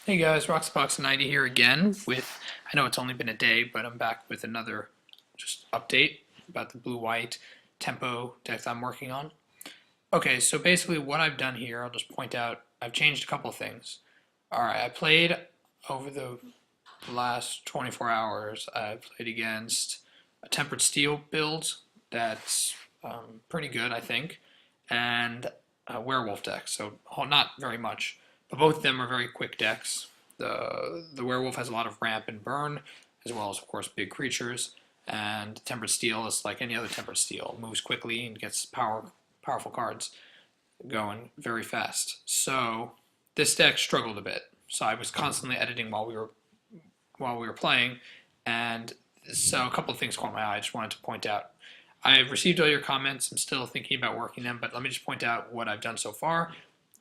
Hey guys, Roxbox90 here again with, I know it's only been a day, but I'm back with another just update about the blue-white tempo deck I'm working on. Okay, so basically what I've done here, I'll just point out, I've changed a couple things. Alright, I played over the last 24 hours, I played against a Tempered Steel build that's pretty good, I think, and a Werewolf deck, so not very much. But both of them are very quick decks. The Werewolf has a lot of ramp and burn, as well as, of course, big creatures. And Tempered Steel is like any other Tempered Steel. It moves quickly and gets powerful cards going very fast. So this deck struggled a bit. So I was constantly editing while we were playing, and so a couple of things caught my eye. I just wanted to point out. I've received all your comments. I'm still thinking about working them, but let me just point out what I've done so far,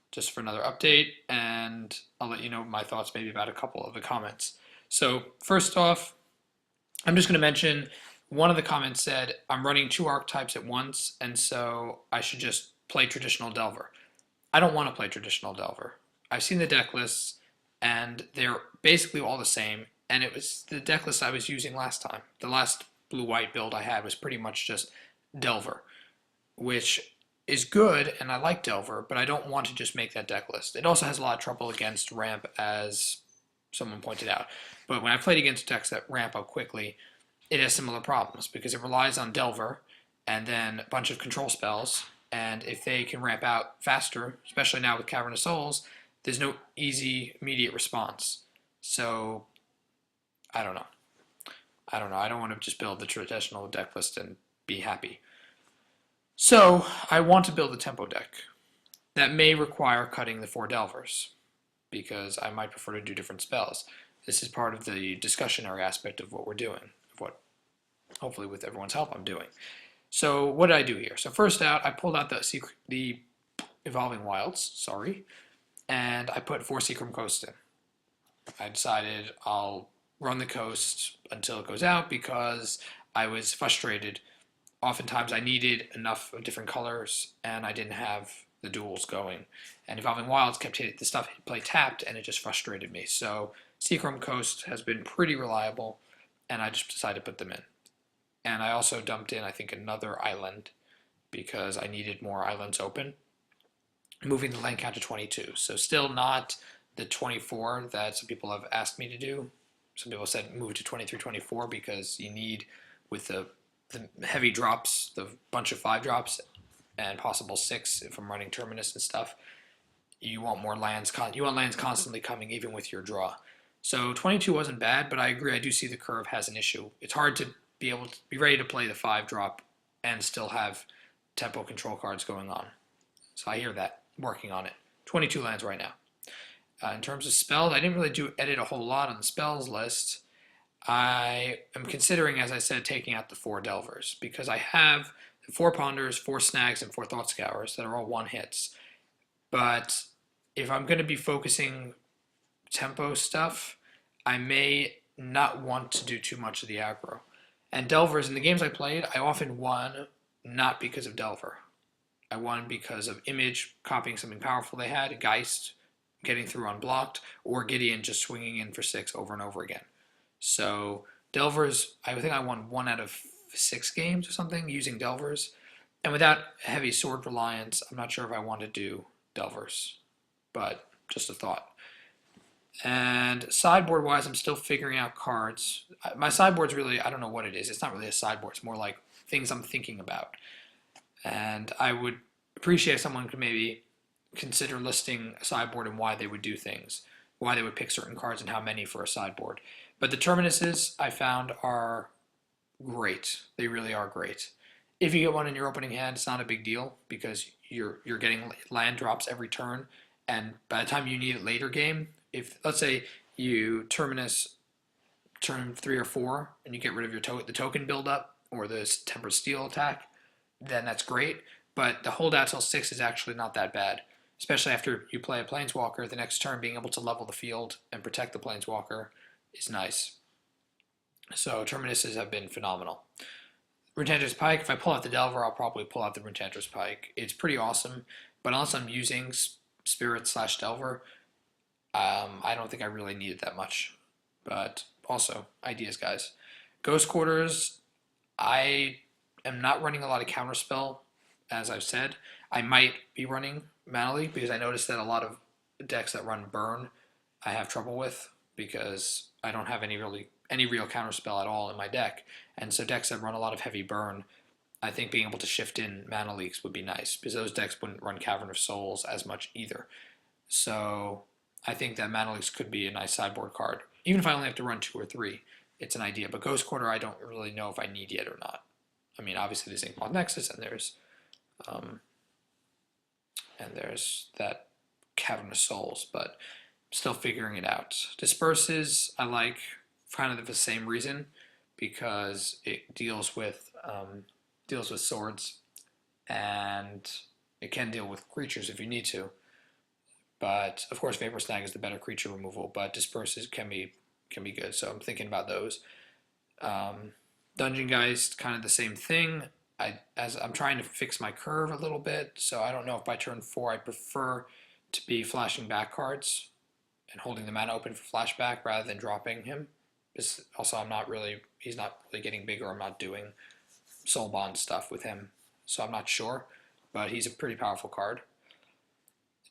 just for another update, and I'll let you know my thoughts maybe about a couple of the comments. So first off, I'm just going to mention one of the comments said, I'm running two archetypes at once, and so I should just play traditional Delver. I don't want to play traditional Delver. I've seen the deck lists, and they're basically all the same, and it was the deck list I was using last time. The last blue-white build I had was pretty much just Delver, which is good, and I like Delver, but I don't want to just make that deck list. It also has a lot of trouble against ramp, as someone pointed out. But when I played against decks that ramp up quickly, it has similar problems, because it relies on Delver, and then a bunch of control spells, and if they can ramp out faster, especially now with Cavern of Souls, there's no easy, immediate response. So, I don't know. I don't want to just build the traditional deck list and be happy. So, I want to build a tempo deck. That may require cutting the 4 Delvers, because I might prefer to do different spells. This is part of the discussionary aspect of what we're doing, of what, hopefully with everyone's help, I'm doing. So, what did I do here? So first out, I pulled out the Evolving Wilds, and I put 4 Seachrome Coast in. I decided I'll run the coast until it goes out because I was frustrated. Oftentimes I needed enough of different colors and I didn't have the duels going. And Evolving Wilds kept hitting the stuff play tapped and it just frustrated me. So Seachrome Coast has been pretty reliable and I just decided to put them in. And I also dumped in, I think, another island because I needed more islands open, moving the land count to 22. So still not the 24 that some people have asked me to do. Some people said move to 23, 24 because you need, with the heavy drops, the bunch of 5 drops and possible 6 if I'm running Terminus and stuff, you want more lands. You want lands constantly coming even with your draw. So 22 wasn't bad, but I agree. I do see the curve has an issue. It's hard to be able to be ready to play the 5 drop and still have tempo control cards going on. So I hear that. Working on it. 22 lands right now. In terms of spells, I didn't really edit a whole lot on the spells list. I am considering, as I said, taking out the 4 Delvers because I have 4 Ponders, 4 Snags, and 4 Thought Scours that are all 1 hits. But if I'm going to be focusing tempo stuff, I may not want to do too much of the aggro. And Delvers, in the games I played, I often won not because of Delver. I won because of Image copying something powerful they had, Geist getting through unblocked, or Gideon just swinging in for 6 over and over again. So Delvers, I think I won 1 out of 6 games or something using Delvers. And without heavy sword reliance, I'm not sure if I want to do Delvers, but just a thought. And sideboard-wise, I'm still figuring out cards. My sideboard's really, I don't know what it is. It's not really a sideboard. It's more like things I'm thinking about. And I would appreciate if someone could maybe consider listing a sideboard and why they would do things, why they would pick certain cards and how many for a sideboard. But the Terminuses I found are great. They really are great. If you get one in your opening hand, it's not a big deal because you're getting land drops every turn. And by the time you need it later game, if let's say you Terminus turn 3 or 4 and you get rid of your the token buildup or the Tempered Steel attack, then that's great. But the holdout till 6 is actually not that bad, especially after you play a Planeswalker. The next turn, being able to level the field and protect the Planeswalker is nice. So Terminuses have been phenomenal. Runetendra's Pike, if I pull out the Delver, I'll probably pull out the Runetendra's Pike. It's pretty awesome, but unless I'm using Spirit / Delver, I don't think I really needed that much, but also ideas, guys. Ghost Quarters, I am not running a lot of counterspell, as I've said. I might be running Mana Leak because I noticed that a lot of decks that run Burn I have trouble with because I don't have any real counterspell at all in my deck. And so decks that run a lot of heavy burn, I think being able to shift in Mana Leaks would be nice because those decks wouldn't run Cavern of Souls as much either. So I think that Mana Leaks could be a nice sideboard card. Even if I only have to run 2 or 3, it's an idea. But Ghost Quarter, I don't really know if I need yet or not. I mean, obviously there's Inkmoth Nexus um, and there's that Cavern of Souls, but still figuring it out. Disperses, I like kind of the same reason because it deals with swords, and it can deal with creatures if you need to. But of course, Vapor Snag is the better creature removal, but Disperses can be good. So I'm thinking about those. Dungeon Geist, kind of the same thing. As I'm trying to fix my curve a little bit, so I don't know if by turn 4 I prefer to be flashing back cards and holding the mana open for flashback rather than dropping him. Also, he's not really getting bigger. I'm not doing soul bond stuff with him, so I'm not sure, but he's a pretty powerful card.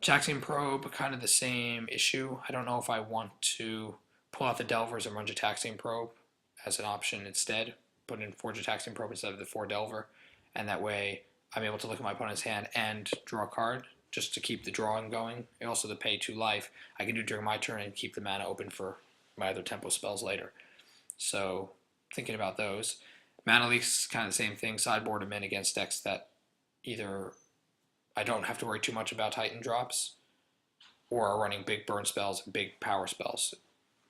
Jackson Probe, kind of the same issue. I don't know if I want to pull out the Delvers and run Jataxian Probe as an option instead. Put in 4 Jataxian Probe instead of the 4 Delver, and that way I'm able to look at my opponent's hand and draw a card just to keep the drawing going. And also to pay 2 life, I can do during my turn and keep the mana open for my other tempo spells later. So thinking about those. Mana Leak's kind of the same thing. Sideboard them in against decks that either I don't have to worry too much about Titan drops or are running big burn spells and big power spells,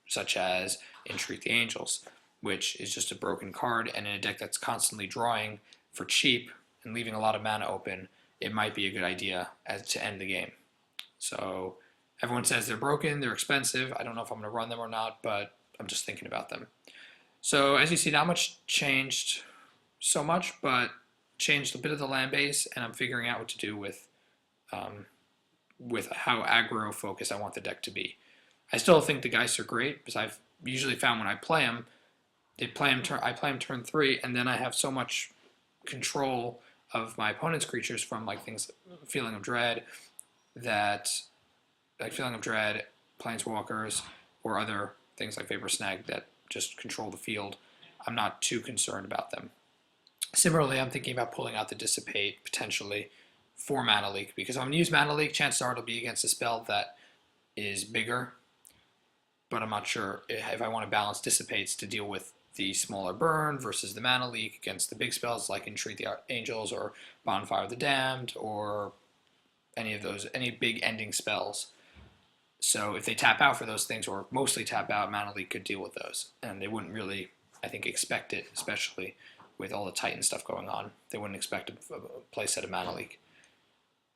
such as Entreat the Angels, which is just a broken card, and in a deck that's constantly drawing for cheap and leaving a lot of mana open, it might be a good idea to end the game. So everyone says they're broken, they're expensive. I don't know if I'm going to run them or not, but I'm just thinking about them. So as you see, not much changed so much, but changed a bit of the land base, and I'm figuring out what to do with how aggro focused I want the deck to be. I still think the Geists are great because I've usually found when I play them, I play them turn 3, and then I have so much control of my opponent's creatures from like things Feeling of Dread, Planeswalkers, or other things like Vapor Snag that just control the field. I'm not too concerned about them. Similarly, I'm thinking about pulling out the Dissipate potentially for Mana Leak, because if I'm going to use Mana Leak, chances are it'll be against a spell that is bigger, but I'm not sure if I want to balance Dissipates to deal with the smaller burn versus the Mana Leak against the big spells like Entreat the Angels or Bonfire of the Damned or any big ending spells. So if they tap out for those things, or mostly tap out, Mana Leak could deal with those. And they wouldn't really, I think, expect it, especially with all the Titan stuff going on. They wouldn't expect a play set of Mana Leak.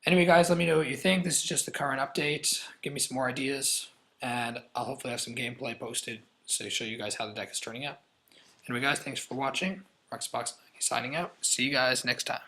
Anyway, guys, let me know what you think. This is just the current update. Give me some more ideas, and I'll hopefully have some gameplay posted to show you guys how the deck is turning out. Anyway, guys, thanks for watching. Roxbox signing out. See you guys next time.